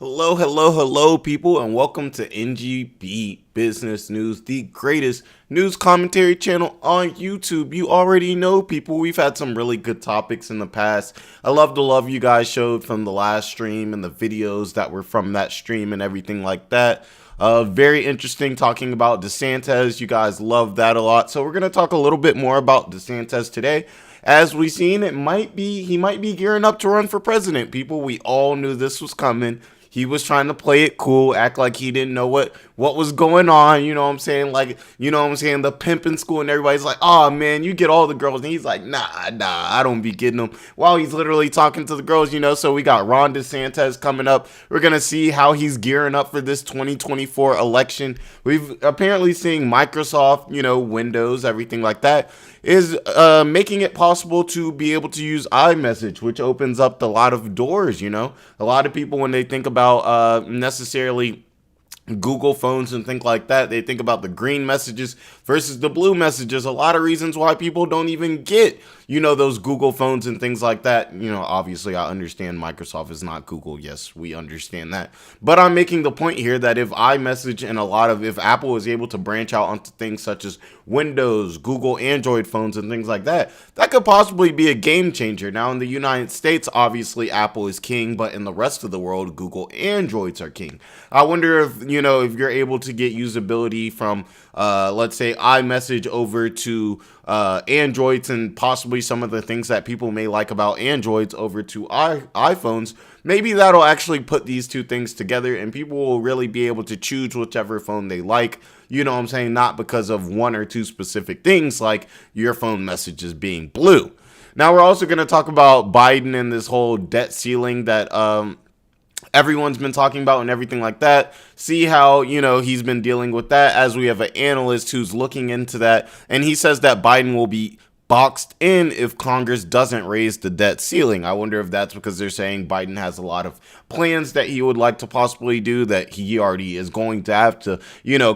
Hello, hello, hello, people, and welcome to NGB Business News, the greatest news commentary channel on YouTube. You already know, people, we've had some really good topics in the past. I love the love you guys showed from the last stream and the videos that were from that stream and everything like that. Very interesting talking about DeSantis. You guys love that a lot. So we're going to talk a little bit more about DeSantis today. As we've seen, he might be gearing up to run for president. People, we all knew this was coming. He was trying to play it cool, act like he didn't know what was going on. You know what I'm saying? Like, you know what I'm saying? The pimp in school, and everybody's like, oh man, you get all the girls. And he's like, nah, I don't be getting them. While he's literally talking to the girls, So we got Ron DeSantis coming up. We're going to see how he's gearing up for this 2024 election. We've apparently seen Microsoft, Windows, everything like that, is making it possible to be able to use iMessage, which opens up a lot of doors. A lot of people, when they think about necessarily Google phones and things like that, they think about the green messages versus the blue messages. A lot of reasons why people don't even get, those Google phones and things like that. Obviously I understand Microsoft is not Google. Yes, we understand that. But I'm making the point here that if iMessage and if Apple is able to branch out onto things such as Windows, Google, Android phones and things like that, that could possibly be a game changer. Now in the United States, obviously Apple is king, but in the rest of the world, Google Androids are king. I wonder if, if you're able to get usability from, let's say, iMessage over to Androids, and possibly some of the things that people may like about Androids over to iPhones. Maybe that'll actually put these two things together and people will really be able to choose whichever phone they like. You know what I'm saying? Not because of one or two specific things like your phone messages being blue. Now we're also going to talk about Biden and this whole debt ceiling that everyone's been talking about and everything like that. See how, he's been dealing with that, as we have an analyst who's looking into that. And he says that Biden will be boxed in if Congress doesn't raise the debt ceiling. I wonder if that's because they're saying Biden has a lot of plans that he would like to possibly do that he already is going to have to,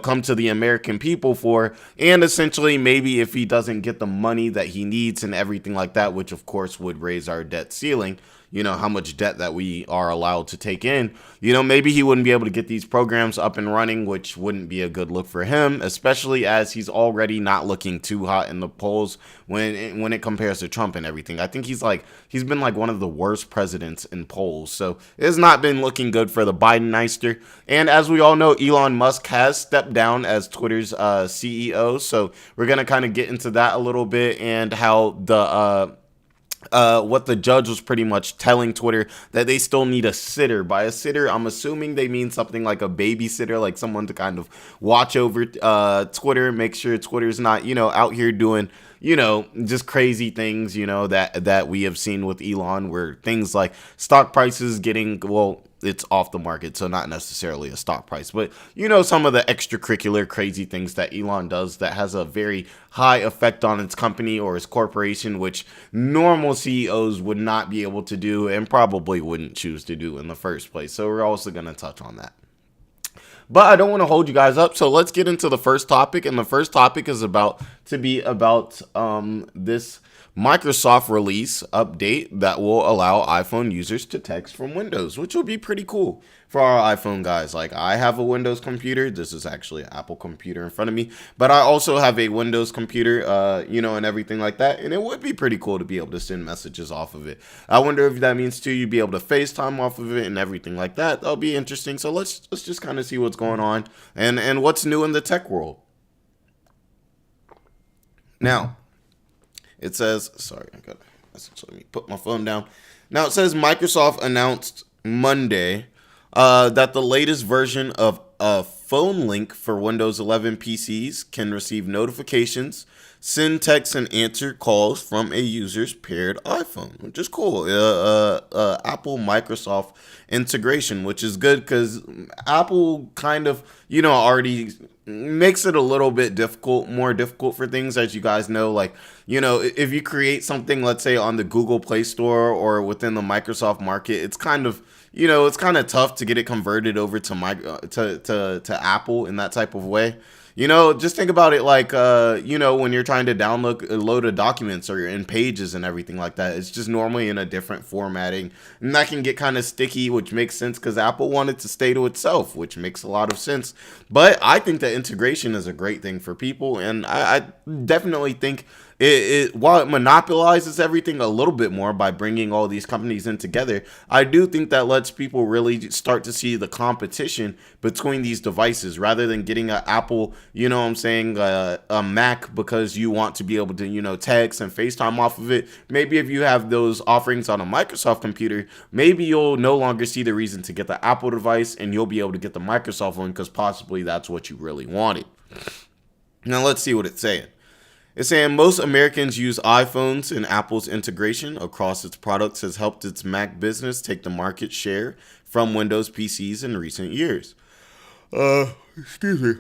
come to the American people for. And essentially, maybe if he doesn't get the money that he needs and everything like that, which of course would raise our debt ceiling, how much debt that we are allowed to take in, maybe he wouldn't be able to get these programs up and running, which wouldn't be a good look for him, especially as he's already not looking too hot in the polls when it compares to Trump and everything. I think he's been like one of the worst presidents in polls. So it's not been looking good for the Biden-neister. And as we all know, Elon Musk has stepped down as Twitter's CEO. So we're going to kind of get into that a little bit, and how what the judge was pretty much telling Twitter, that they still need a sitter. By a sitter, I'm assuming they mean something like a babysitter, like someone to kind of watch over Twitter, make sure Twitter's not, out here doing, just crazy things, that we have seen with Elon, where things like stock prices getting, well, it's off the market, so not necessarily a stock price, but some of the extracurricular crazy things that Elon does that has a very high effect on its company or his corporation, which normal CEOs would not be able to do and probably wouldn't choose to do in the first place. So we're also going to touch on that. But I don't want to hold you guys up, so let's get into the first topic. And the first topic is about this Microsoft release update that will allow iPhone users to text from Windows, which will be pretty cool for our iPhone guys. Like, I have a Windows computer. This is actually an Apple computer in front of me, but I also have a Windows computer, and everything like that. And it would be pretty cool to be able to send messages off of it. I wonder if that means too you'd be able to FaceTime off of it and everything like that. That'll be interesting. So let's just kind of see what's going on and what's new in the tech world. Now, it says, sorry, I got a message. Let me put my phone down. Now, it says Microsoft announced Monday that the latest version of a phone link for Windows 11 PCs can receive notifications, send texts, and answer calls from a user's paired iPhone, which is cool. Apple Microsoft integration, which is good because Apple kind of, already makes it a little bit more difficult for things, as you guys know. Like, if you create something, let's say on the Google Play Store or within the Microsoft market, it's kind of, it's kind of tough to get it converted over to Apple in that type of way. Just think about it like, when you're trying to download a load of documents or in pages and everything like that. It's just normally in a different formatting. And that can get kind of sticky, which makes sense because Apple wanted to stay to itself, which makes a lot of sense. But I think that integration is a great thing for people. And I definitely think while it monopolizes everything a little bit more by bringing all these companies in together, I do think that lets people really start to see the competition between these devices rather than getting an Apple, a Mac because you want to be able to, text and FaceTime off of it. Maybe if you have those offerings on a Microsoft computer, maybe you'll no longer see the reason to get the Apple device and you'll be able to get the Microsoft one because possibly that's what you really wanted. Now let's see what it's saying. It's saying most Americans use iPhones, and Apple's integration across its products has helped its Mac business take the market share from Windows PCs in recent years. Excuse me.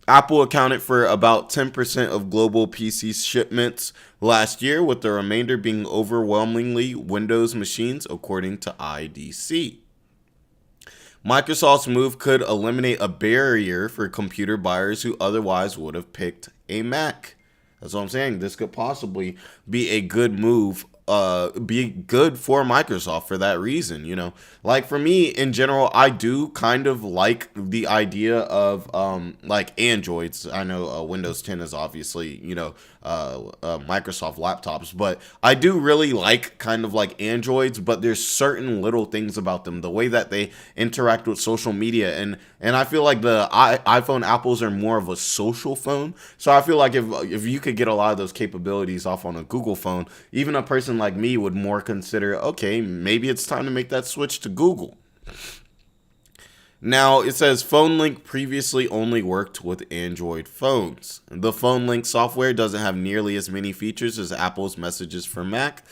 Apple accounted for about 10% of global PC shipments last year, with the remainder being overwhelmingly Windows machines, according to IDC. Microsoft's move could eliminate a barrier for computer buyers who otherwise would have picked a Mac. That's what I'm saying. This could possibly be a good move, be good for Microsoft for that reason, Like for me in general, I do kind of like the idea of like Androids. I know Windows 10 is obviously, Microsoft laptops, but I do really like kind of like Androids, but there's certain little things about them, the way that they interact with social media, and I feel like the iPhone Apples are more of a social phone. So I feel like if you could get a lot of those capabilities off on a Google phone, even a person like me would more consider, okay, maybe it's time to make that switch to Google. Now, it says Phone Link previously only worked with Android phones. The Phone Link software doesn't have nearly as many features as Apple's Messages for Mac.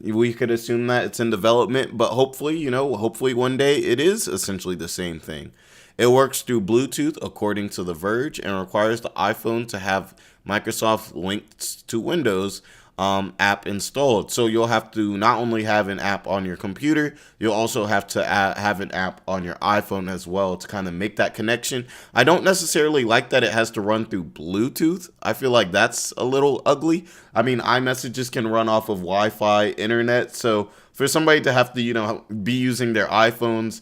We could assume that it's in development, but hopefully one day it is essentially the same thing. It works through Bluetooth, according to The Verge, and requires the iPhone to have Microsoft linked to Windows app installed. So you'll have to not only have an app on your computer, you'll also have to have an app on your iPhone as well to kind of make that connection. I don't necessarily like that it has to run through Bluetooth. I feel like that's a little ugly. I mean, iMessages can run off of Wi-Fi internet. So for somebody to have to, be using their iPhones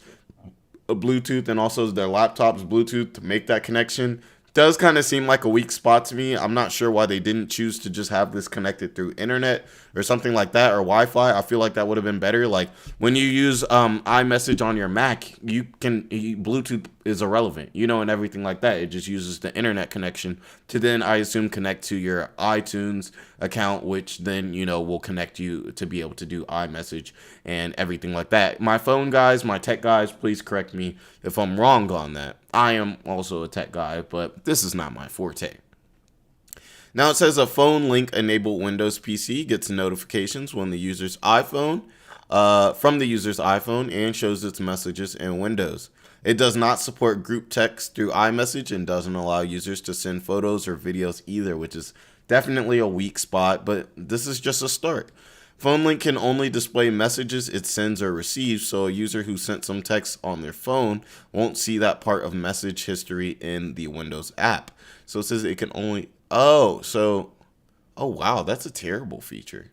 Bluetooth and also their laptops Bluetooth to make that connection does kind of seem like a weak spot to me. I'm not sure why they didn't choose to just have this connected through internet or something like that, or Wi-Fi. I feel like that would have been better. Like when you use iMessage on your Mac, Bluetooth is irrelevant, and everything like that. It just uses the internet connection to then, I assume, connect to your iTunes account, which then, will connect you to be able to do iMessage and everything like that. My phone guys, my tech guys, please correct me if I'm wrong on that. I am also a tech guy, but this is not my forte. Now it says a phone link enabled Windows PC gets notifications when the user's iPhone, from the user's iPhone, and shows its messages in Windows. It does not support group text through iMessage and doesn't allow users to send photos or videos either, which is definitely a weak spot, but this is just a start. PhoneLink can only display messages it sends or receives, so a user who sent some text on their phone won't see that part of message history in the Windows app. So it says it can only... Oh wow, that's a terrible feature.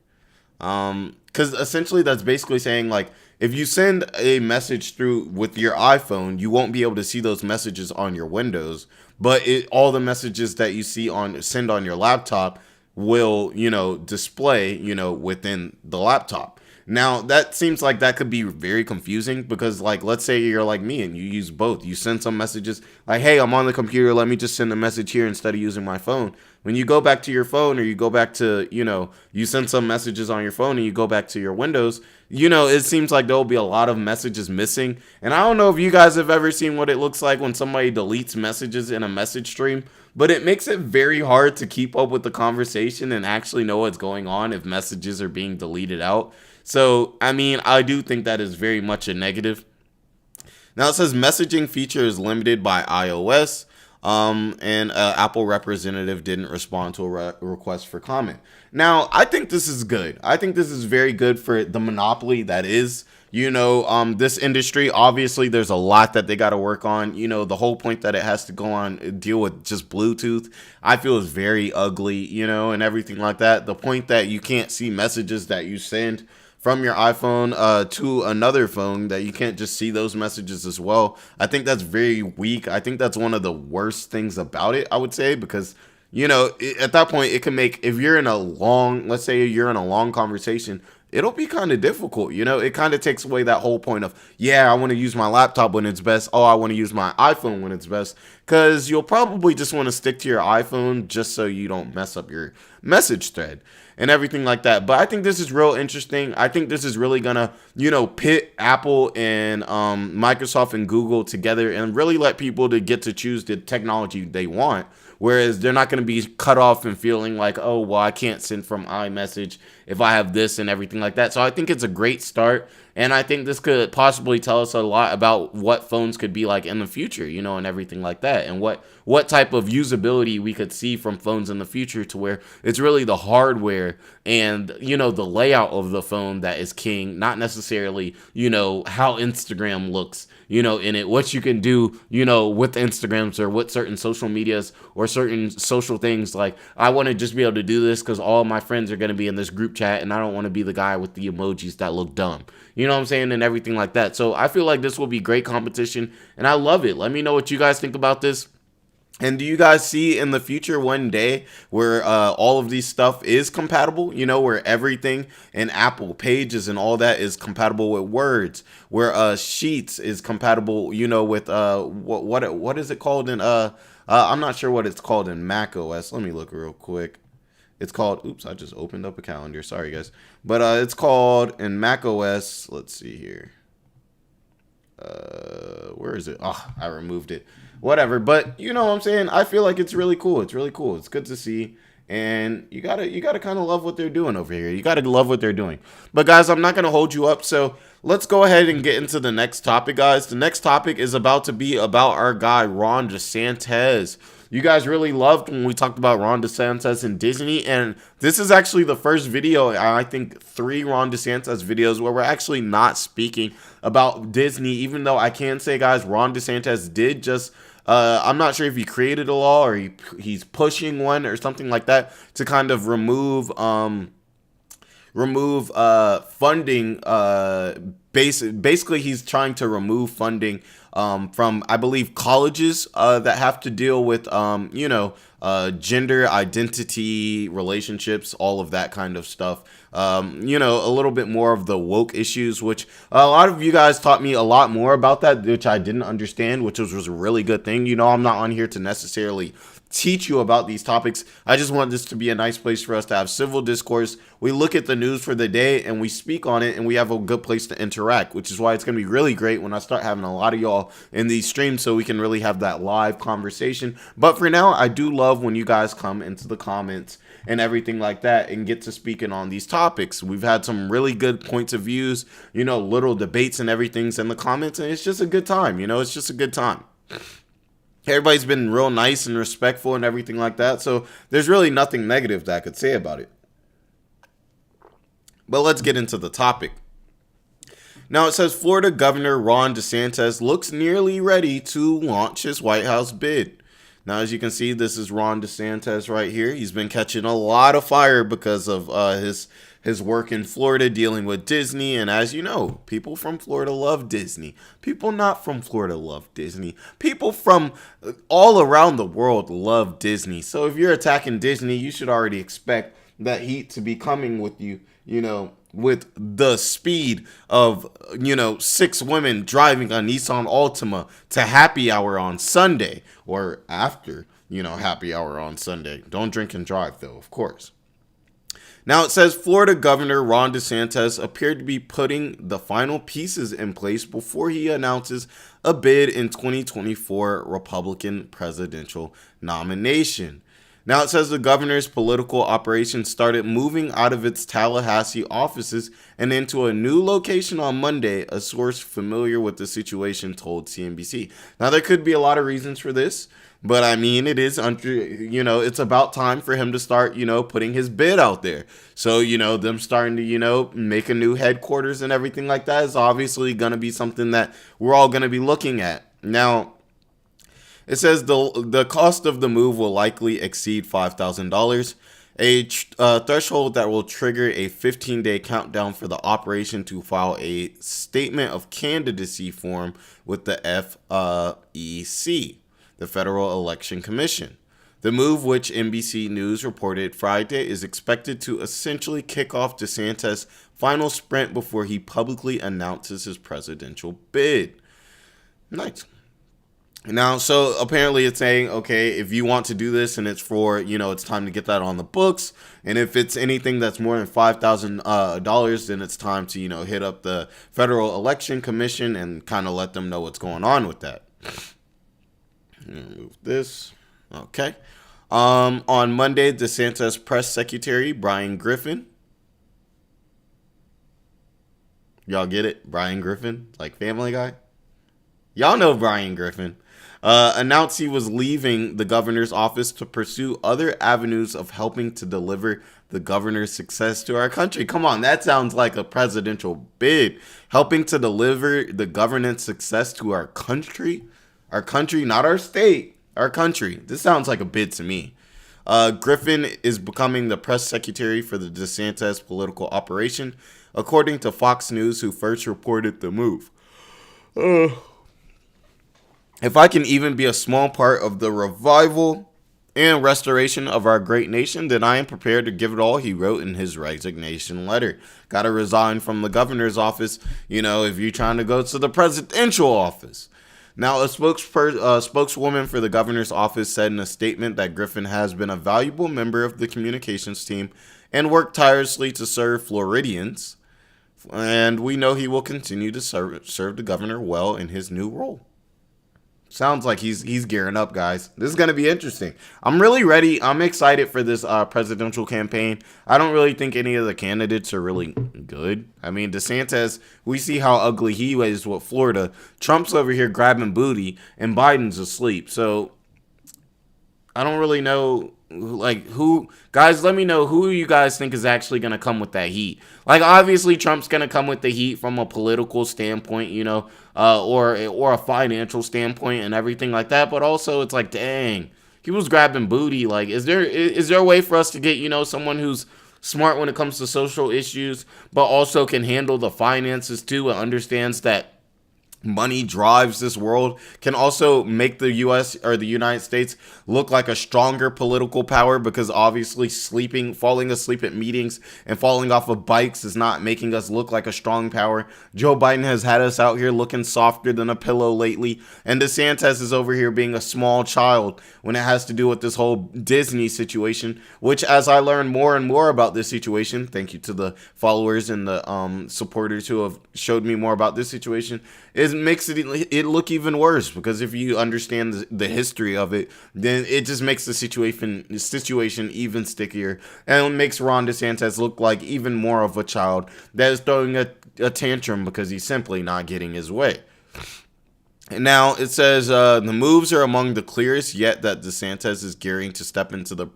Because essentially that's basically saying, like, if you send a message through with your iPhone, you won't be able to see those messages on your Windows, but all the messages that you send on your laptop will, display, within the laptop. Now, that seems like that could be very confusing because, like, let's say you're like me and you use both. You send some messages like, hey, I'm on the computer. Let me just send a message here instead of using my phone. When you go back to your phone or you go back to, you send some messages on your phone and you go back to your Windows, it seems like there'll be a lot of messages missing. And I don't know if you guys have ever seen what it looks like when somebody deletes messages in a message stream, but it makes it very hard to keep up with the conversation and actually know what's going on if messages are being deleted out. So, I mean, I do think that is very much a negative. Now, it says messaging feature is limited by iOS, and Apple representative didn't respond to a request for comment. Now, I think this is good. I think this is very good for the monopoly that is, this industry. Obviously, there's a lot that they got to work on. The whole point that it has to go on deal with just Bluetooth, I feel is very ugly, and everything like that. The point that you can't see messages that you send from your iPhone to another phone, that you can't just see those messages as well. I think that's very weak. I think that's one of the worst things about it, I would say, because at that point, it can make, if you're in a long, let's say you're in a long conversation, it'll be kind of difficult. It kind of takes away that whole point of, yeah, I want to use my laptop when it's best. Oh, I want to use my iPhone when it's best. Because you'll probably just want to stick to your iPhone just so you don't mess up your message thread and everything like that. But I think this is real interesting. I think this is really gonna, pit Apple and Microsoft and Google together and really let people to get to choose the technology they want. Whereas they're not going to be cut off and feeling like, oh, well, I can't send from iMessage if I have this and everything like that. So I think it's a great start. And I think this could possibly tell us a lot about what phones could be like in the future, and everything like that. And what type of usability we could see from phones in the future, to where it's really the hardware and, the layout of the phone that is king, not necessarily, how Instagram looks, in it, what you can do, with Instagrams or with certain social medias or certain social things. Like, I want to just be able to do this because all my friends are going to be in this group chat and I don't want to be the guy with the emojis that look dumb. You know what I'm saying? And everything like that. So I feel like this will be great competition and I love it. Let me know what you guys think about this. And do you guys see in the future one day where all of these stuff is compatible, where everything in Apple Pages and all that is compatible with Words, where Sheets is compatible, with what is it called in I'm not sure what it's called in Mac OS. Let me look real quick. It's called, oops, I just opened up a calendar. Sorry, guys. But it's called in Mac OS, let's see here. Where is it? Oh, I removed it. Whatever. But you know what I'm saying? I feel like it's really cool. It's really cool. It's good to see. And you gotta kind of love what they're doing over here. You gotta love what they're doing. But guys, I'm not gonna hold you up. So let's go ahead and get into the next topic, guys. The next topic is about to be about our guy Ron DeSantis. You guys really loved when we talked about Ron DeSantis and Disney, and this is actually the first video, I think 3 Ron DeSantis videos where we're actually not speaking about Disney, even though I can say, guys, Ron DeSantis did just, I'm not sure if he created a law or he's pushing one or something like that to kind of remove funding. Basically, he's trying to remove funding from, I believe, colleges that have to deal with, gender identity, relationships, all of that kind of stuff. A little bit more of the woke issues, which a lot of you guys taught me a lot more about that, which I didn't understand, which was a really good thing. I'm not on here to necessarily teach you about these topics. I just want this to be a nice place for us to have civil discourse. We look at the news for the day and we speak on it, and we have a good place to interact, which is why it's going to be really great when I start having a lot of y'all in these streams so we can really have that live conversation. But for now, I do love when you guys come into the comments and everything like that and get to speaking on these topics. We've had some really good points of views, little debates and everything's in the comments, and it's just a good time. It's just a good time. Everybody's been real nice and respectful and everything like that. So there's really nothing negative that I could say about it. But let's get into the topic. Now it says Florida Governor Ron DeSantis looks nearly ready to launch his White House bid. Now, as you can see, this is Ron DeSantis right here. He's been catching a lot of fire because of his work in Florida dealing with Disney. And as you know, people from Florida love Disney. People not from Florida love Disney. People from all around the world love Disney. So if you're attacking Disney, you should already expect that heat to be coming with you, with the speed of, 6 women driving a Nissan Altima to happy hour on Sunday, or after, happy hour on Sunday. Don't drink and drive, though, of course. Now it says Florida Governor Ron DeSantis appeared to be putting the final pieces in place before he announces a bid in 2024 Republican presidential nomination. Now it says the governor's political operation started moving out of its Tallahassee offices and into a new location on Monday, a source familiar with the situation told CNBC. Now there could be a lot of reasons for this. But I mean, it is it's about time for him to start, putting his bid out there. So, them starting to, make a new headquarters and everything like that is obviously going to be something that we're all going to be looking at. Now, it says the cost of the move will likely exceed $5,000, a threshold that will trigger a 15-day countdown for the operation to file a statement of candidacy form with the FEC, the Federal Election Commission. The move, which NBC News reported Friday, is expected to essentially kick off DeSantis' final sprint before he publicly announces his presidential bid. Nice. Now, so apparently it's saying, okay, if you want to do this and it's for, it's time to get that on the books. And if it's anything that's more than $5,000, then it's time to, hit up the Federal Election Commission and kind of let them know what's going on with that. Move this. Okay. On Monday, DeSantis press secretary Brian Griffin. Y'all get it? Brian Griffin, like Family Guy. Y'all know Brian Griffin. Announced he was leaving the governor's office to pursue other avenues of helping to deliver the governor's success to our country. Come on, that sounds like a presidential bid. Helping to deliver the governance success to our country. Our country, not our state. Our country. This sounds like a bid to me. Griffin is becoming the press secretary for the DeSantis political operation, according to Fox News, who first reported the move. If I can even be a small part of the revival and restoration of our great nation, then I am prepared to give it all, he wrote in his resignation letter. Got to resign from the governor's office, if you're trying to go to the presidential office. Now, a spokeswoman for the governor's office said in a statement that Griffin has been a valuable member of the communications team and worked tirelessly to serve Floridians. And we know he will continue to serve the governor well in his new role. Sounds like he's gearing up, guys. This is going to be interesting. I'm really ready. I'm excited for this presidential campaign. I don't really think any of the candidates are really good. I mean, DeSantis, we see how ugly he is with Florida. Trump's over here grabbing booty, and Biden's asleep. So I don't really know, who. Guys, let me know who you guys think is actually going to come with that heat. Obviously, Trump's going to come with the heat from a political standpoint, or a financial standpoint and everything like that. But also, it's dang, he was grabbing booty. Is there a way for us to get, someone who's smart when it comes to social issues, but also can handle the finances too and understands that money drives this world, can also make the U.S. or the United States look like a stronger political power, because obviously falling asleep at meetings and falling off of bikes is not making us look like a strong power. Joe Biden has had us out here looking softer than a pillow lately, and DeSantis is over here being a small child when it has to do with this whole Disney situation, which, as I learn more and more about this situation, thank you to the followers and the supporters who have showed me more about this situation, makes it look even worse, because if you understand the history of it, then it just makes the situation even stickier, and it makes Ron DeSantis look like even more of a child that is throwing a tantrum because he's simply not getting his way. Now, it says the moves are among the clearest yet that DeSantis is gearing to step into the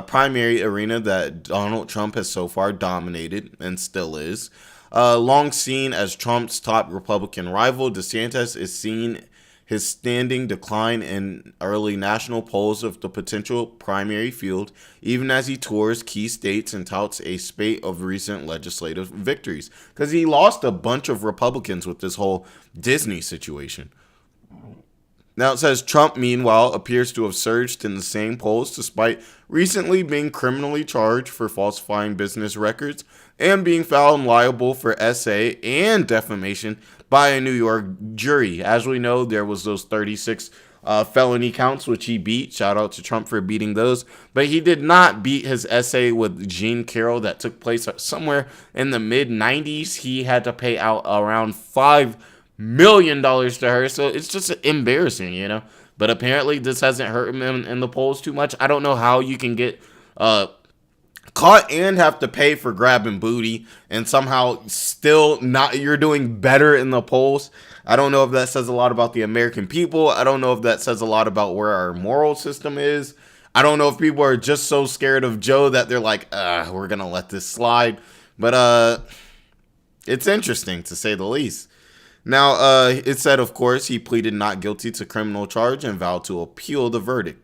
primary arena that Donald Trump has so far dominated and still is. Long seen as Trump's top Republican rival, DeSantis is seeing his standing decline in early national polls of the potential primary field, even as he tours key states and touts a spate of recent legislative victories, because he lost a bunch of Republicans with this whole Disney situation. Now it says Trump, meanwhile, appears to have surged in the same polls despite recently being criminally charged for falsifying business records and being found liable for SA and defamation by a New York jury. As we know, there was those 36 felony counts, which he beat. Shout out to Trump for beating those. But he did not beat his essay with Jean Carroll that took place somewhere in the mid-90s. He had to pay out around $5 million to her. So it's just embarrassing, But apparently this hasn't hurt him in the polls too much. I don't know how you can get caught and have to pay for grabbing booty, and somehow still not, you're doing better in the polls. I don't know if that says a lot about the American people. I don't know if that says a lot about where our moral system is. I don't know if people are just so scared of Joe that they're like, we're gonna let this slide. But it's interesting, to say the least. Now, it said, of course, he pleaded not guilty to criminal charge and vowed to appeal the verdict.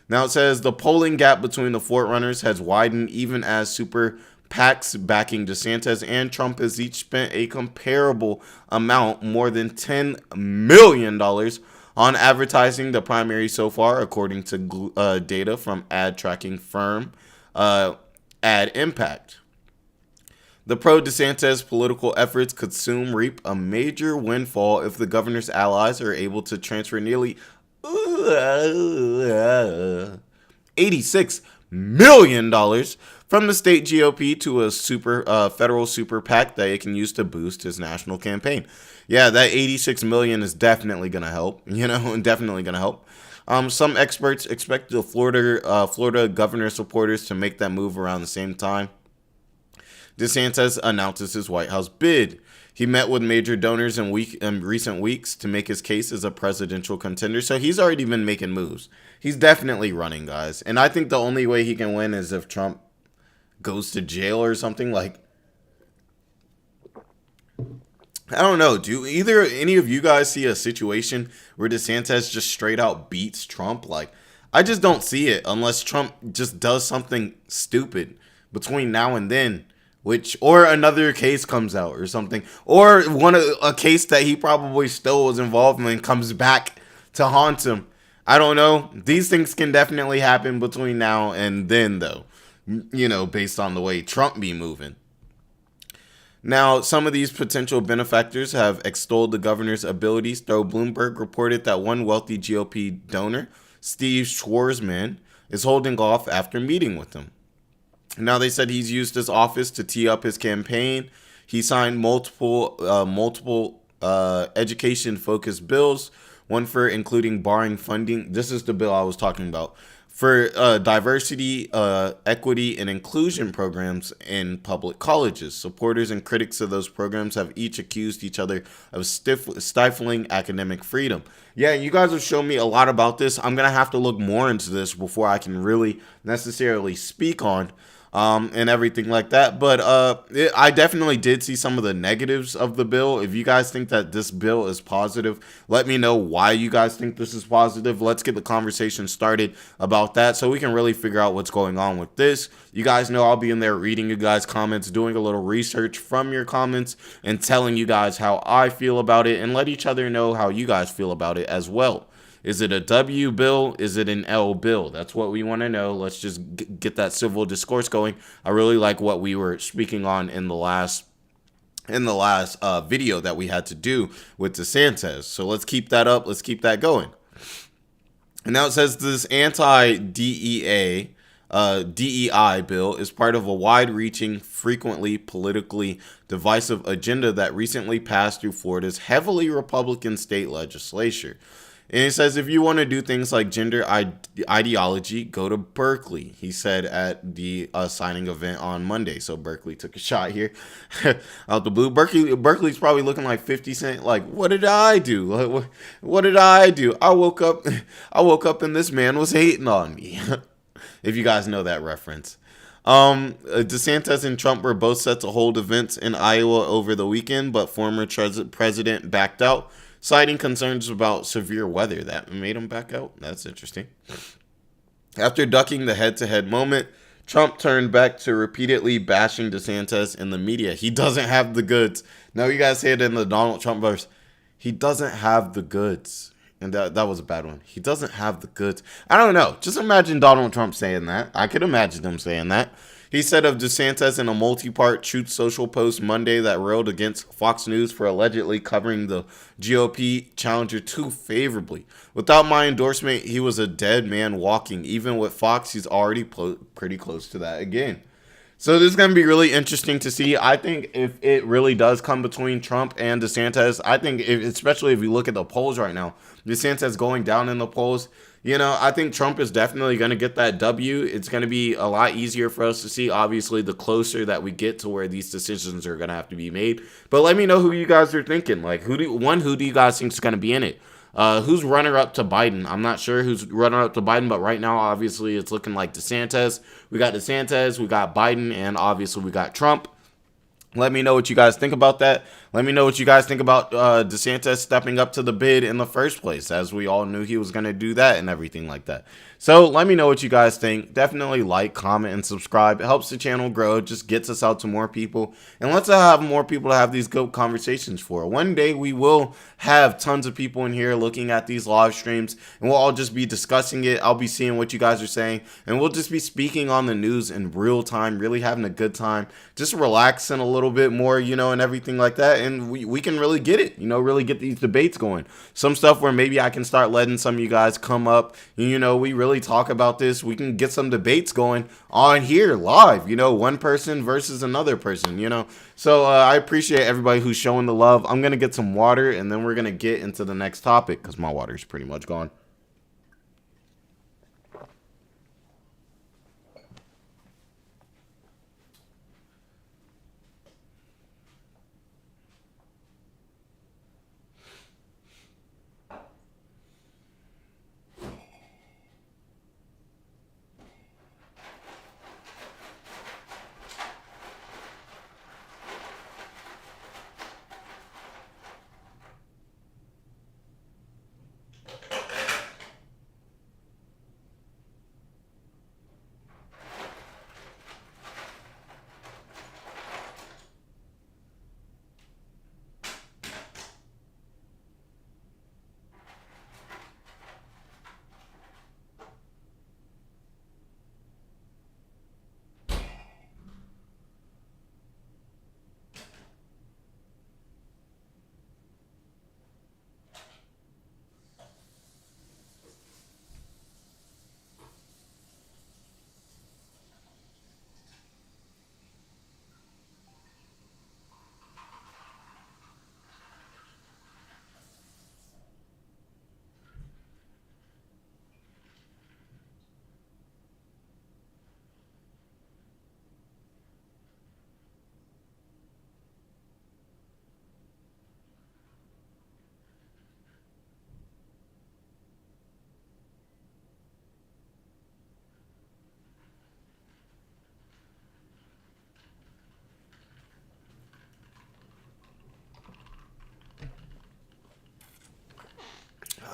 Now it says the polling gap between the frontrunners has widened, even as super PACs backing DeSantis and Trump has each spent a comparable amount, more than $10 million, on advertising the primary so far, according to data from ad tracking firm Ad Impact. The pro-DeSantis political efforts could soon reap a major windfall if the governor's allies are able to transfer nearly $86 million from the state GOP to a federal super PAC that it can use to boost his national campaign. Yeah, that $86 million is definitely going to help, definitely going to help. Some experts expect the Florida governor supporters to make that move around the same time DeSantis announces his White House bid. He met with major donors in recent weeks to make his case as a presidential contender. So he's already been making moves. He's definitely running, guys. And I think the only way he can win is if Trump goes to jail or something. Like, I don't know. Do either any of you guys see a situation where DeSantis just straight out beats Trump? Like, I just don't see it unless Trump just does something stupid between now and then. Or another case comes out or something, or a case that he probably still was involved in comes back to haunt him. I don't know. These things can definitely happen between now and then, though, based on the way Trump be moving. Now, some of these potential benefactors have extolled the governor's abilities, though Bloomberg reported that one wealthy GOP donor, Steve Schwarzman, is holding off after meeting with him. Now, they said he's used his office to tee up his campaign. He signed multiple education-focused bills, one for including barring funding. This is the bill I was talking about. For diversity, equity, and inclusion programs in public colleges. Supporters and critics of those programs have each accused each other of stifling academic freedom. Yeah, you guys have shown me a lot about this. I'm going to have to look more into this before I can really necessarily speak on and everything like that. But I definitely did see some of the negatives of the bill. If you guys think that this bill is positive, let me know why you guys think this is positive. Let's get the conversation started about that so we can really figure out what's going on with this. You guys know I'll be in there reading you guys' comments, doing a little research from your comments, and telling you guys how I feel about it, and let each other know how you guys feel about it as well. Is it a W bill? Is it an L bill? That's what we want to know. Let's just get that civil discourse going. I really like what we were speaking on in the last video that we had to do with DeSantis. So let's keep that up. Let's keep that going. And now it says this anti-DEI bill is part of a wide-reaching, frequently politically divisive agenda that recently passed through Florida's heavily Republican state legislature. And it says, if you want to do things like gender ideology, go to Berkeley, he said at the signing event on Monday. So Berkeley took a shot here out the blue. Berkeley's probably looking like 50 Cent. Like, what did I do? What did I do? I woke up and this man was hating on me. If you guys know that reference. DeSantis and Trump were both set to hold events in Iowa over the weekend, but former president backed out, citing concerns about severe weather. That made him back out. That's interesting. After ducking the head-to-head moment, Trump turned back to repeatedly bashing DeSantis in the media. He doesn't have the goods. Now you guys say it in the Donald Trump verse. He doesn't have the goods. And that was a bad one. He doesn't have the goods. I don't know. Just imagine Donald Trump saying that. I could imagine him saying that. He said of DeSantis in a multi-part Truth Social post Monday that railed against Fox News for allegedly covering the GOP challenger too favorably. Without my endorsement, he was a dead man walking. Even with Fox, he's already pretty close to that again. So this is going to be really interesting to see. I think if it really does come between Trump and DeSantis, I think especially if you look at the polls right now, DeSantis going down in the polls, You know, I think Trump is definitely going to get that W. It's going to be a lot easier for us to see, obviously, the closer that we get to where these decisions are going to have to be made. But let me know who you guys are thinking. Like, who do you guys think is going to be in it? Who's runner up to Biden? I'm not sure who's runner up to Biden, but right now, obviously, it's looking like DeSantis. We got DeSantis, we got Biden, and obviously we got Trump. Let me know what you guys think about that. Let me know what you guys think about DeSantis stepping up to the bid in the first place, as we all knew he was going to do that and everything like that. So let me know what you guys think. Definitely like, comment, and subscribe. It helps the channel grow. It just gets us out to more people. And let's have more people to have these good conversations for. One day we will have tons of people in here looking at these live streams, and we'll all just be discussing it. I'll be seeing what you guys are saying, and we'll just be speaking on the news in real time, really having a good time, just relaxing a little bit more, you know, and everything like that. And we can really get it, you know, really get these debates going. Some stuff where maybe I can start letting some of you guys come up, and, you know, we really talk about this. We can get some debates going on here live, you know, one person versus another person, you know. So I appreciate everybody who's showing the love. I'm going to get some water, and then we're going to get into the next topic because my water's pretty much gone.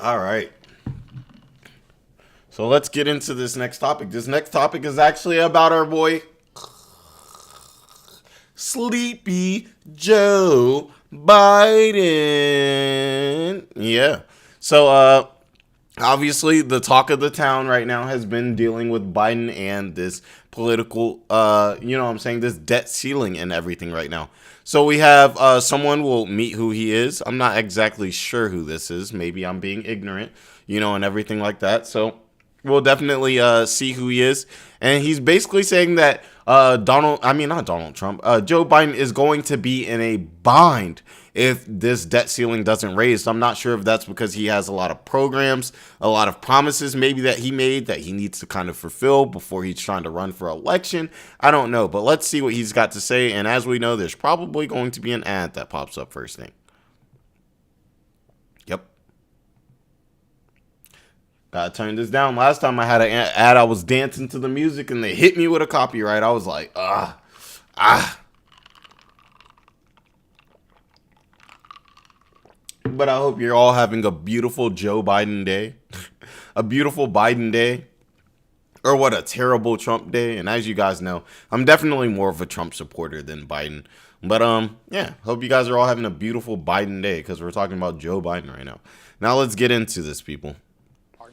All right. So let's get into this next topic. This next topic is actually about our boy Sleepy Joe Biden. Yeah. So obviously the talk of the town right now has been dealing with Biden and this political you know what I'm saying, this debt ceiling and everything right now. So we have someone, will meet who he is. I'm not exactly sure who this is. Maybe I'm being ignorant, you know, and everything like that. So we'll definitely see who he is. And he's basically saying that not Donald Trump, Joe Biden is going to be in a bind if this debt ceiling doesn't raise. So I'm not sure if that's because he has a lot of programs, a lot of promises maybe that he made that he needs to kind of fulfill before he's trying to run for election. I don't know, but let's see what he's got to say. And as we know, there's probably going to be an ad that pops up first thing. Yep. Gotta turn this down. Last time I had an ad, I was dancing to the music and they hit me with a copyright. I was like, ah. But I hope you're all having a beautiful Joe Biden day. A beautiful Biden day. Or what a terrible Trump day. And as you guys know, I'm definitely more of a Trump supporter than Biden. But yeah, hope you guys are all having a beautiful Biden day because we're talking about Joe Biden right now. Now let's get into this, people.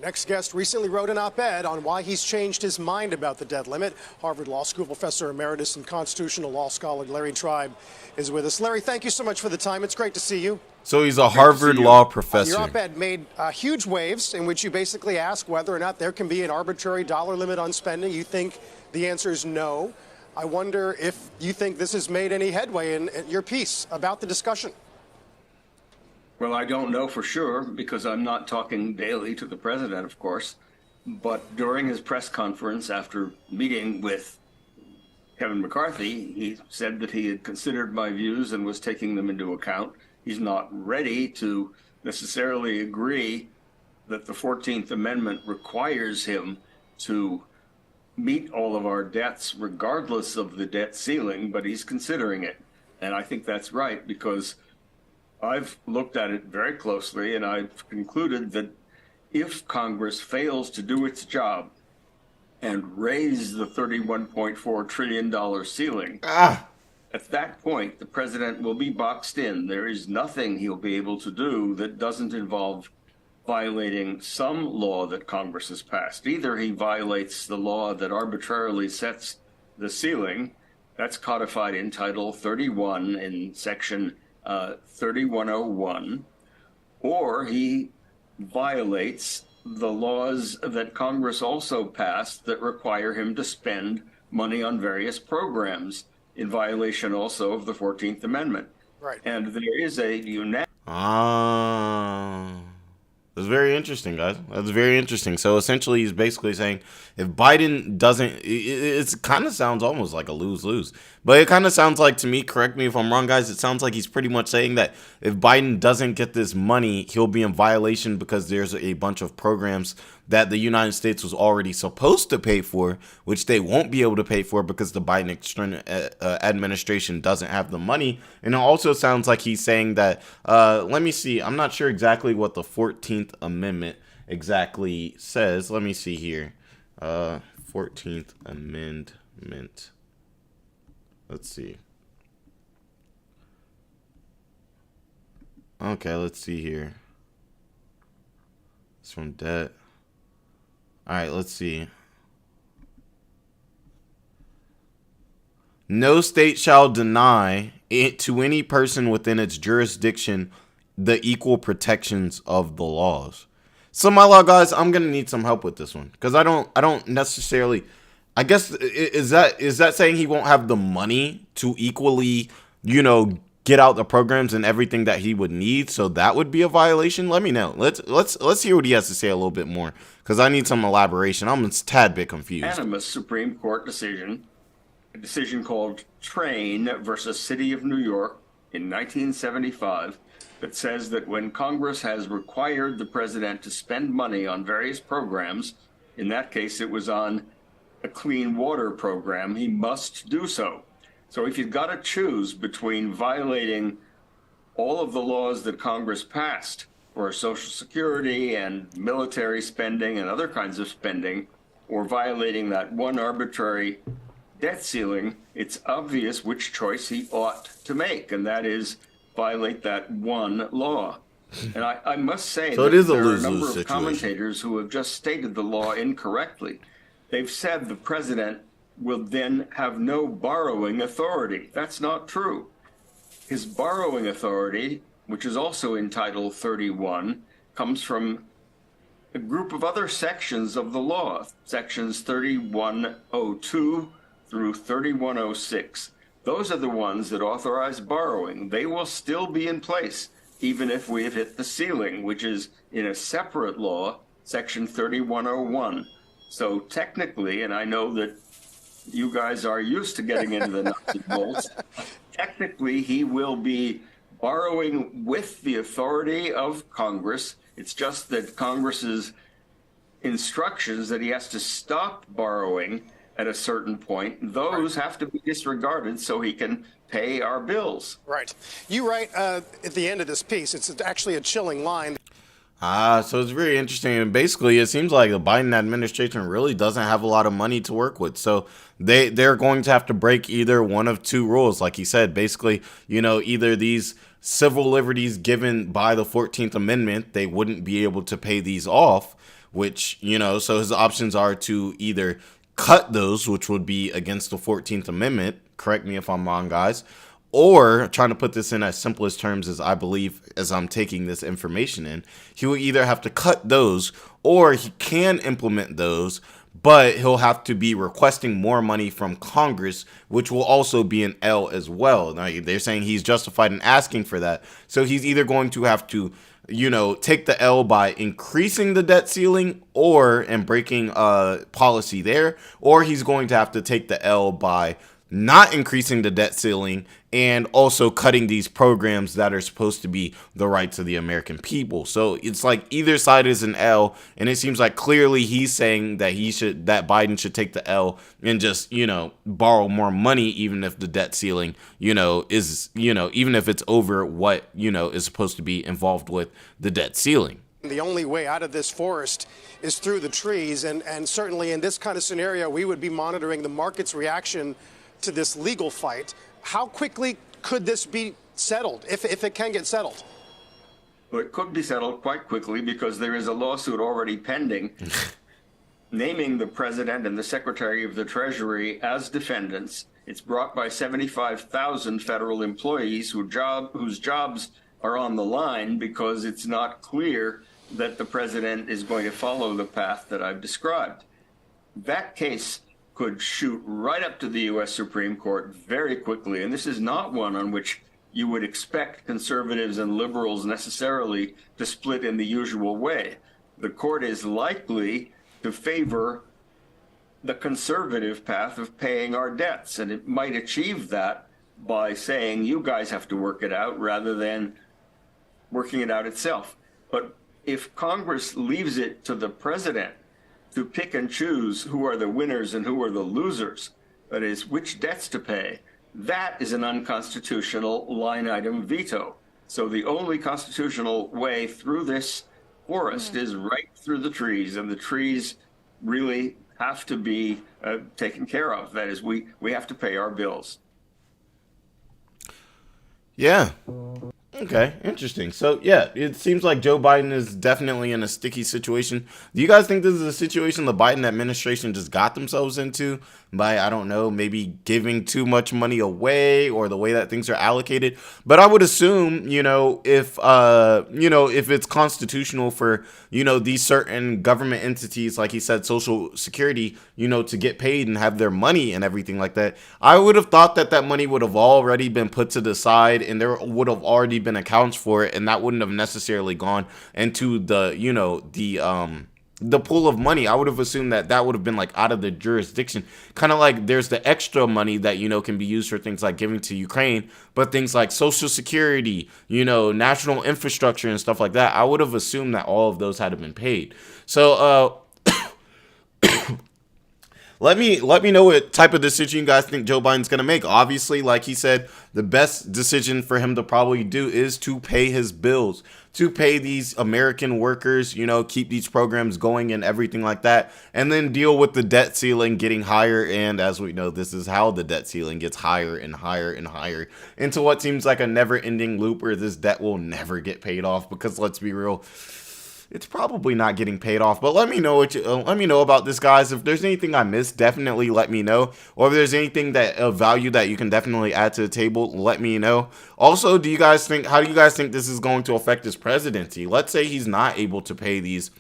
Next guest recently wrote an op-ed on why he's changed his mind about the debt limit. Harvard Law School professor emeritus and constitutional law scholar Larry Tribe is with us. Larry, thank you so much for the time. It's great to see you. So he's a Harvard law professor. Your op-ed made huge waves in which you basically ask whether or not there can be an arbitrary dollar limit on spending. You think the answer is no. I wonder if you think this has made any headway in your piece about the discussion. Well, I don't know for sure because I'm not talking daily to the president, of course. But during his press conference after meeting with Kevin McCarthy, he said that he had considered my views and was taking them into account. He's not ready to necessarily agree that the 14th Amendment requires him to meet all of our debts regardless of the debt ceiling, but he's considering it. And I think that's right, because I've looked at it very closely and I've concluded that if Congress fails to do its job and raise the $31.4 trillion ceiling, at that point, the president will be boxed in. There is nothing he'll be able to do that doesn't involve violating some law that Congress has passed. Either he violates the law that arbitrarily sets the ceiling, that's codified in Title 31 in Section 3101, or he violates the laws that Congress also passed that require him to spend money on various programs, in violation also of the 14th Amendment. Right. And there is a unanimous... That's very interesting, guys. That's very interesting. So essentially, he's basically saying if Biden doesn't, it kind of sounds almost like a lose-lose. But it kind of sounds like, to me, correct me if I'm wrong, guys, it sounds like he's pretty much saying that if Biden doesn't get this money, he'll be in violation because there's a bunch of programs that the United States was already supposed to pay for, which they won't be able to pay for because the Biden administration doesn't have the money. And it also sounds like he's saying that, let me see, I'm not sure exactly what the 14th Amendment exactly says. Let me see here. 14th Amendment. Let's see. Okay, let's see here. It's from debt. All right, let's see. No state shall deny it to any person within its jurisdiction the equal protections of the laws. So my law guys, I'm gonna need some help with this one because I don't necessarily. I guess is that saying he won't have the money to equally, get out the programs and everything that he would need, so that would be a violation? Let me know. Let's hear what he has to say a little bit more because I need some elaboration. I'm a tad bit confused. Unanimous Supreme Court decision, a decision called Train versus City of New York in 1975, that says that when Congress has required the president to spend money on various programs, in that case it was on a clean water program, he must do so. So if you've got to choose between violating all of the laws that Congress passed for Social Security and military spending and other kinds of spending, or violating that one arbitrary debt ceiling, it's obvious which choice he ought to make, and that is violate that one law. And I must say so that there are a number of commentators who have just stated the law incorrectly. They've said the president will then have no borrowing authority. That's not true. His borrowing authority, which is also in Title 31, comes from a group of other sections of the law, sections 3102 through 3106. Those are the ones that authorize borrowing. They will still be in place, even if we have hit the ceiling, which is in a separate law, section 3101. So technically, and I know that you guys are used to getting into the nuts and bolts, technically he will be borrowing with the authority of Congress. It's just that Congress's instructions that he has to stop borrowing at a certain point, those have to be disregarded so he can pay our bills. Right. You write at the end of this piece, it's actually a chilling line. So it's very interesting. And basically, it seems like the Biden administration really doesn't have a lot of money to work with. So they're going to have to break either one of two rules. Like he said, basically, either these civil liberties given by the 14th Amendment, they wouldn't be able to pay these off, which, so his options are to either cut those, which would be against the 14th Amendment. Correct me if I'm wrong, guys. Or, trying to put this in as simplest terms as I believe as I'm taking this information in, he will either have to cut those or he can implement those, but he'll have to be requesting more money from Congress, which will also be an L as well. Now, they're saying he's justified in asking for that. So he's either going to have to, take the L by increasing the debt ceiling and breaking policy there, or he's going to have to take the L by not increasing the debt ceiling and also cutting these programs that are supposed to be the rights of the American people. So it's like either side is an L, and it seems like clearly he's saying that Biden should take the L and just, borrow more money, even if the debt ceiling, even if it's over what, is supposed to be involved with the debt ceiling. The only way out of this forest is through the trees, and certainly in this kind of scenario, we would be monitoring the market's reaction to this legal fight. How quickly could this be settled, if it can get settled? Well, it could be settled quite quickly because there is a lawsuit already pending naming the president and the secretary of the Treasury as defendants. It's brought by 75,000 federal employees whose jobs are on the line because it's not clear that the president is going to follow the path that I've described. That case could shoot right up to the U.S. Supreme Court very quickly, and this is not one on which you would expect conservatives and liberals necessarily to split in the usual way. The court is likely to favor the conservative path of paying our debts, and it might achieve that by saying you guys have to work it out rather than working it out itself. But if Congress leaves it to the president to pick and choose who are the winners and who are the losers, that is, which debts to pay, that is an unconstitutional line item veto. So the only constitutional way through this forest is right through the trees, and the trees really have to be taken care of. That is, we have to pay our bills. Yeah. Okay, interesting. So, yeah, it seems like Joe Biden is definitely in a sticky situation. Do you guys think this is a situation the Biden administration just got themselves into by, I don't know, maybe giving too much money away or the way that things are allocated? But I would assume, if it's constitutional for, these certain government entities, like he said, Social Security, to get paid and have their money and everything like that, I would have thought that money would have already been put to the side and there would have already been accounts for it, and that wouldn't have necessarily gone into the pool of money. I would have assumed that would have been like out of the jurisdiction, kind of like there's the extra money that can be used for things like giving to Ukraine, but things like Social Security, national infrastructure and stuff like that, I would have assumed that all of those had been paid. So Let me know what type of decision you guys think Joe Biden's going to make. Obviously, like he said, the best decision for him to probably do is to pay his bills, to pay these American workers, keep these programs going and everything like that, and then deal with the debt ceiling getting higher. And as we know, this is how the debt ceiling gets higher and higher and higher into what seems like a never-ending loop where this debt will never get paid off, because let's be real, it's probably not getting paid off. But let me know let me know about this, guys. If there's anything I missed, definitely let me know. Or if there's anything that of value that you can definitely add to the table, let me know. Also, how do you guys think this is going to affect his presidency? Let's say he's not able to pay these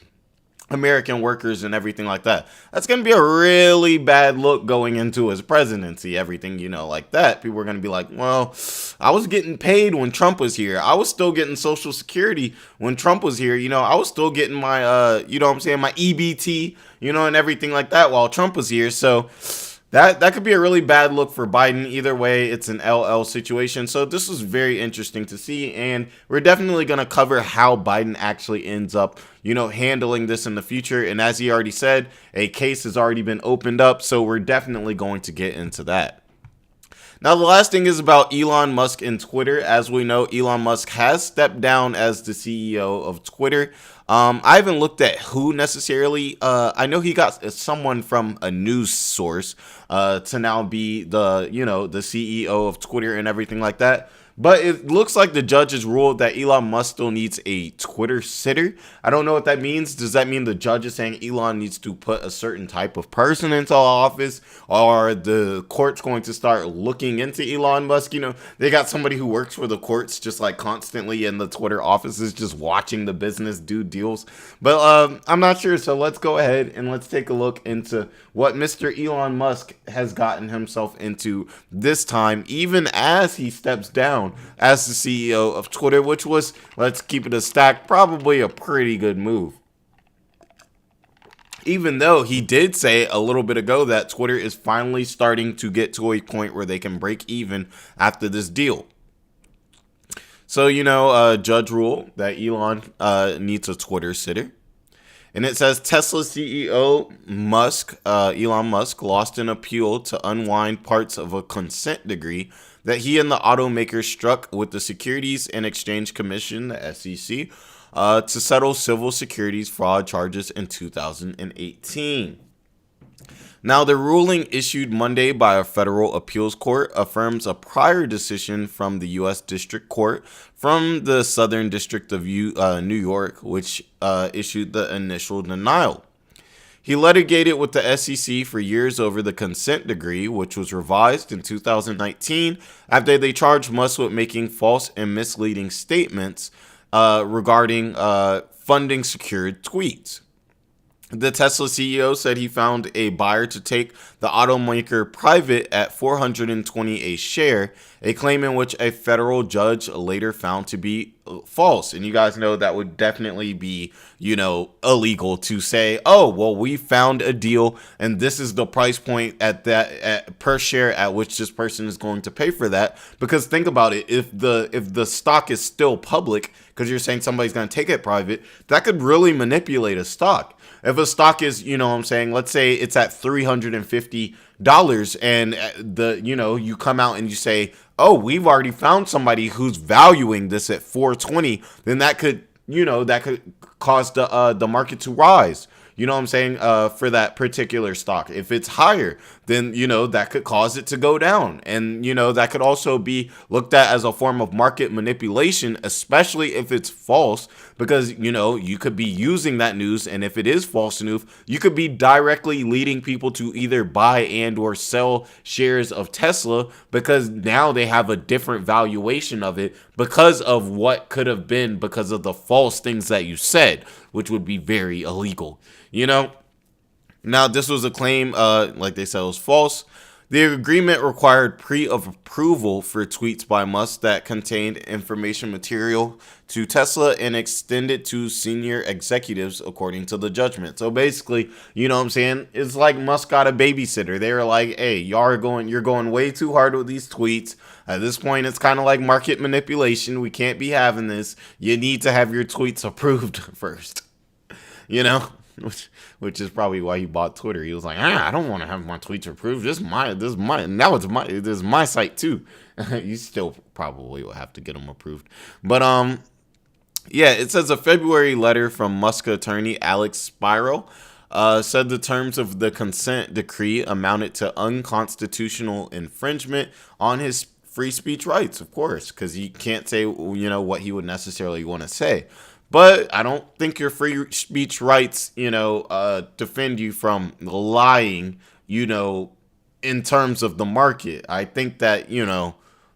American workers and everything like that. That's going to be a really bad look going into his presidency, everything, like that. People are going to be like, well, I was getting paid when Trump was here. I was still getting Social Security when Trump was here. I was still getting my, my EBT, and everything like that while Trump was here. So that could be a really bad look for Biden. Either way, it's an LL situation. So this was very interesting to see, and we're definitely going to cover how Biden actually ends up, handling this in the future. And as he already said, a case has already been opened up, so we're definitely going to get into that. Now, the last thing is about Elon Musk and Twitter. As we know, Elon Musk has stepped down as the CEO of Twitter. I haven't looked at who necessarily. I know he got someone from a news source to now be the CEO of Twitter and everything like that. But it looks like the judge has ruled that Elon Musk still needs a Twitter sitter. I don't know what that means. Does that mean the judge is saying Elon needs to put a certain type of person into office? Or the court's going to start looking into Elon Musk? You know, they got somebody who works for the courts just like constantly in the Twitter offices just watching the business do deals. But I'm not sure. So let's go ahead and let's take a look into what Mr. Elon Musk has gotten himself into this time, even as he steps down as the CEO of Twitter, which was, let's keep it a stack, probably a pretty good move. Even though he did say a little bit ago that Twitter is finally starting to get to a point where they can break even after this deal. So, you know, judge ruled that Elon needs a Twitter sitter. And it says Tesla CEO Elon Musk, lost an appeal to unwind parts of a consent decree that he and the automaker struck with the Securities and Exchange Commission, the SEC, to settle civil securities fraud charges in 2018. Now, the ruling issued Monday by a federal appeals court affirms a prior decision from the U.S. District Court from the Southern District of New York, which issued the initial denial. He litigated with the SEC for years over the consent decree, which was revised in 2019 after they charged Musk with making false and misleading statements regarding funding secured tweets. The Tesla CEO said he found a buyer to take the automaker private at $420 a share, a claim in which a federal judge later found to be false. And you guys know that would definitely be, you know, illegal to say, oh, well, we found a deal and this is the price point at per share at which this person is going to pay for that. Because think about it, if the stock is still public, because you're saying somebody's going to take it private, that could really manipulate a stock. If a stock is, you know what I'm saying, let's say it's at $350 and you come out and you say, oh, we've already found somebody who's valuing this at $420, then that could cause the market to rise. You know what I'm saying? For that particular stock. If it's higher, then, that could cause it to go down. And, that could also be looked at as a form of market manipulation, especially if it's false, because, you could be using that news. And if it is false news, you could be directly leading people to either buy and or sell shares of Tesla because now they have a different valuation of it because of what could have been because of the false things that you said, which would be very illegal. Now this was a claim, like they said, was false. The agreement required pre-approval for tweets by Musk that contained information material to Tesla and extended to senior executives, according to the judgment. So basically, it's like Musk got a babysitter. They were like, hey, you're going way too hard with these tweets. At this point, it's kind of like market manipulation. We can't be having this. You need to have your tweets approved first. Which is probably why he bought Twitter. He was like, I don't want to have my tweets approved. This is my site too. You still probably will have to get them approved. But it says a February letter from Musk attorney Alex Spiro said the terms of the consent decree amounted to unconstitutional infringement on his free speech rights, of course, because he can't say what he would necessarily want to say. But I don't think your free speech rights, defend you from lying, in terms of the market. I think that,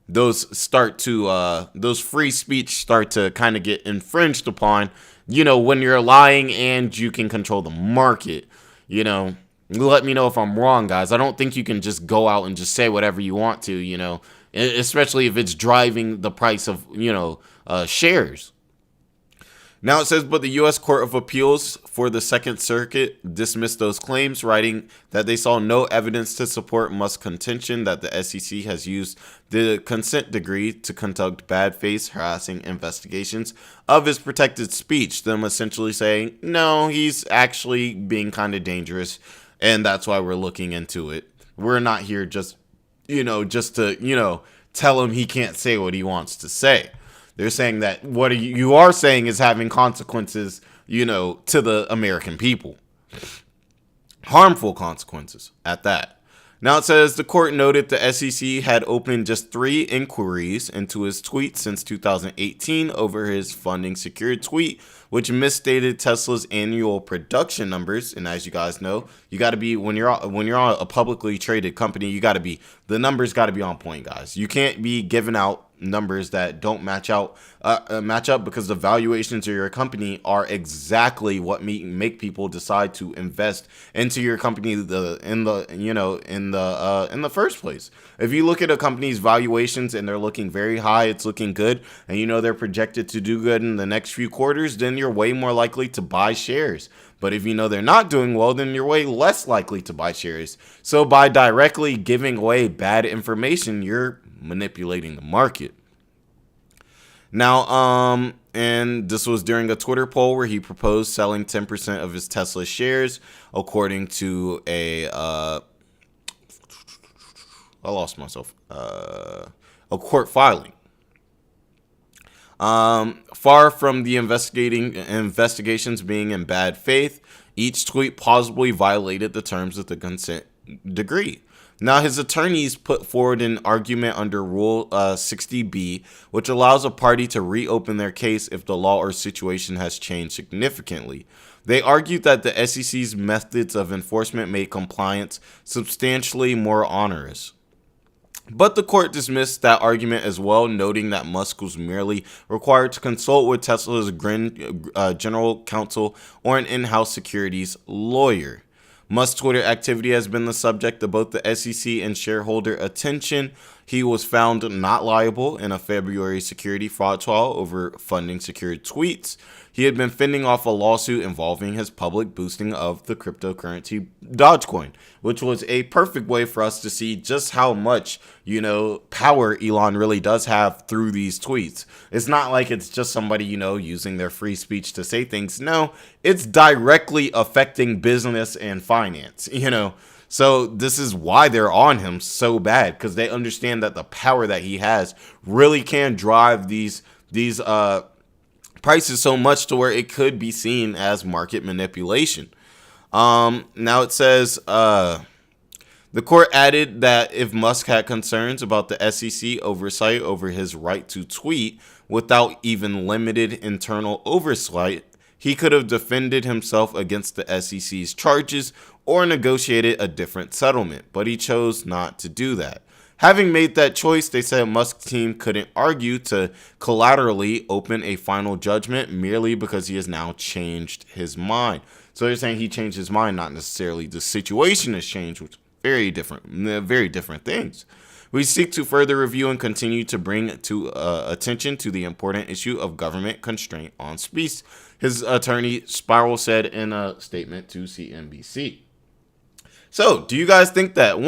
those free speech start to kind of get infringed upon, when you're lying and you can control the market. Let me know if I'm wrong, guys. I don't think you can just go out and just say whatever you want to, especially if it's driving the price of, shares. Now it says, but the U.S. Court of Appeals for the Second Circuit dismissed those claims, writing that they saw no evidence to support Musk's contention that the SEC has used the consent decree to conduct bad faith harassing investigations of his protected speech, them essentially saying, no, he's actually being kind of dangerous, and that's why we're looking into it. We're not here just to tell him he can't say what he wants to say. They're saying that what you are saying is having consequences, to the American people. Harmful consequences at that. Now it says the court noted the SEC had opened just 3 inquiries into his tweet since 2018 over his funding secured tweet, which misstated Tesla's annual production numbers. And as you guys know, you got to be, when you're on a publicly traded company, the numbers got to be on point, guys. You can't be giving out numbers that don't match up, because the valuations of your company are exactly what make people decide to invest into your company in the first place. If you look at a company's valuations and they're looking very high, it's looking good, and you know they're projected to do good in the next few quarters, then you're way more likely to buy shares. But if you know they're not doing well, then you're way less likely to buy shares. So by directly giving away bad information, you're manipulating the market. Now, and this was during a Twitter poll where he proposed selling 10% of his Tesla shares, according to a court filing. Far from the investigations being in bad faith, each tweet plausibly violated the terms of the consent decree. Now, his attorneys put forward an argument under Rule 60B, which allows a party to reopen their case if the law or situation has changed significantly. They argued that the SEC's methods of enforcement made compliance substantially more onerous. But the court dismissed that argument as well, noting that Musk was merely required to consult with Tesla's general counsel or an in-house securities lawyer. Musk's Twitter activity has been the subject of both the SEC and shareholder attention. He was found not liable in a February security fraud trial over funding secured tweets. He had been fending off a lawsuit involving his public boosting of the cryptocurrency Dogecoin, which was a perfect way for us to see just how much, power Elon really does have through these tweets. It's not like it's just somebody, using their free speech to say things. No, it's directly affecting business and finance, So this is why they're on him so bad, because they understand that the power that he has really can drive these prices so much to where it could be seen as market manipulation. Now it says the court added that if Musk had concerns about the SEC oversight over his right to tweet without even limited internal oversight, he could have defended himself against the SEC's charges or negotiated a different settlement, but he chose not to do that. Having made that choice, they said Musk's team couldn't argue to collaterally open a final judgment merely because he has now changed his mind. So they're saying he changed his mind, not necessarily the situation has changed, which very different things. We seek to further review and continue to bring to attention to the important issue of government constraint on speech, his attorney Spiral said in a statement to CNBC. So, do you guys think that,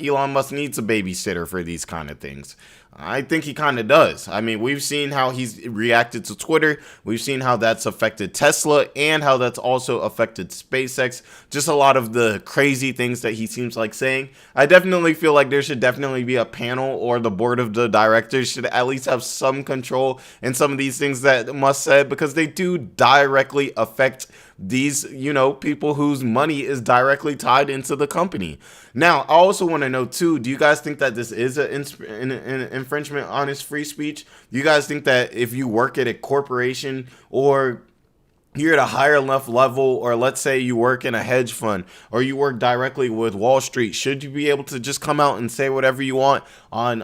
Elon Musk needs a babysitter for these kind of things? I think he kind of does. I mean, we've seen how he's reacted to Twitter. We've seen how that's affected Tesla and how that's also affected SpaceX. Just a lot of the crazy things that he seems like saying. I definitely feel like there should definitely be a panel, or the board of the directors should at least have some control in some of these things that Musk said, because they do directly affect these, people whose money is directly tied into the company. Now, I also want to know too, do you guys think that this is an infringement on his free speech? Do you guys think that if you work at a corporation, or you're at a higher enough level, or let's say you work in a hedge fund, or you work directly with Wall Street, should you be able to just come out and say whatever you want on,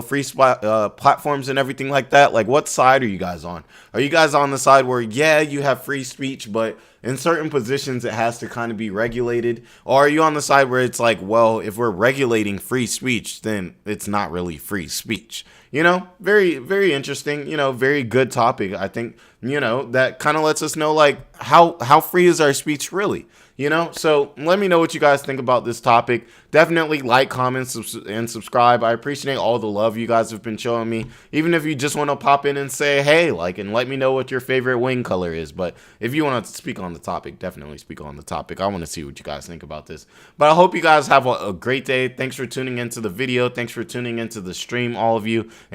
free platforms and everything like that? Like, what side are you guys on? Are you guys on the side where, yeah, you have free speech, but in certain positions it has to kind of be regulated? Or are you on the side where it's like, well, if we're regulating free speech, then it's not really free speech? Very, very interesting, very good topic. I think, that kind of lets us know, like, how free is our speech really? So let me know what you guys think about this topic. Definitely like, comment, and subscribe. I appreciate all the love you guys have been showing me. Even if you just want to pop in and say, hey, and let me know what your favorite wing color is. But if you want to speak on the topic, definitely speak on the topic. I want to see what you guys think about this. But I hope you guys have a great day. Thanks for tuning into the video. Thanks for tuning into the stream, all of you.